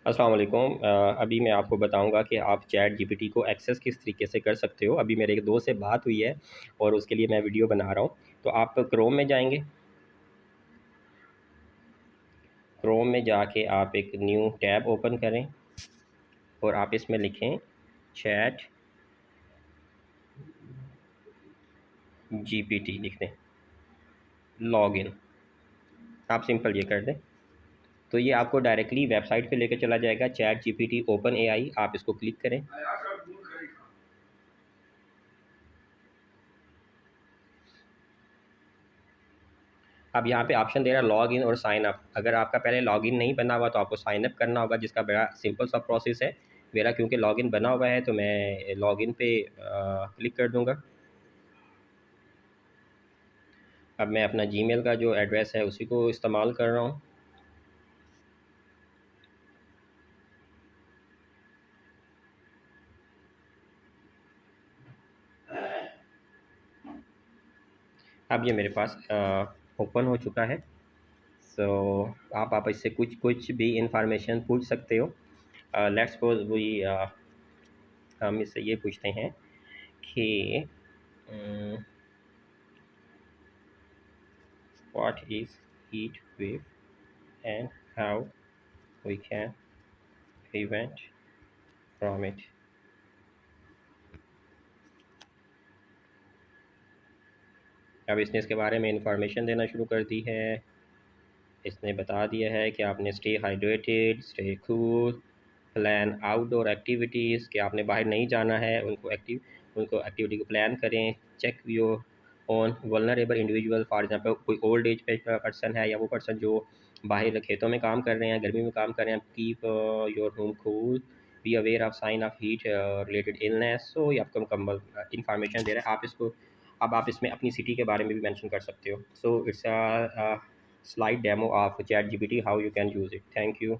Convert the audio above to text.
अस्सलाम वालेकुम। अभी मैं आपको बताऊंगा कि आप चैट जीपीटी को एक्सेस किस तरीके से कर सकते हो। अभी मेरे एक दोस्त से बात हुई है और उसके लिए मैं वीडियो बना रहा हूँ। तो आप क्रोम में जाएंगे। क्रोम में जाके आप एक न्यू टैब ओपन करें और आप इसमें लिखें चैट जीपीटी लिख दें, लॉगिन। आप सिंपल ये कर दें तो ये आपको डायरेक्टली वेबसाइट पे लेकर चला जाएगा, चैट जीपीटी ओपन एआई। आप इसको क्लिक करें। अब यहाँ पे ऑप्शन दे रहा है लॉग इन और साइन अप। अगर आपका पहले लॉग इन नहीं बना हुआ तो आपको साइन अप करना होगा, जिसका बड़ा सिंपल सा प्रोसेस है। मेरा क्योंकि लॉग इन बना हुआ है तो मैं लॉग इन पे क्लिक कर दूंगा। अब मैं अपना जीमेल का जो एड्रेस है उसी को इस्तेमाल कर रहा हूँ। अब ये मेरे पास ओपन हो चुका है। सो आप इससे कुछ कुछ भी इंफॉर्मेशन पूछ सकते हो। लेट्स सपोज वी हम इससे ये पूछते हैं कि what is heat wave and how we can prevent from it. अब इसने इसके बारे में इंफॉर्मेशन देना शुरू कर दी है। इसने बता दिया है कि आपने stay hydrated, stay cool, plan outdoor activities, कि आपने बाहर नहीं जाना है, उनको एक्टिविटी को प्लान करें। Check your on vulnerable individual, for example कोई ओल्ड एज पे पर्सन है या वो पर्सन जो बाहर खेतों में काम कर रहे हैं, गर्मी में काम कर रहे हैं। Keep your home cool, be aware of sign of heat related illness. So ये आपको मुकम्मल इंफॉर्मेशन दे रहा है। आप इसको अब आप इसमें अपनी सिटी के बारे में भी मेंशन कर सकते हो। So it's a slide demo of chat GPT, how you can use it. Thank you.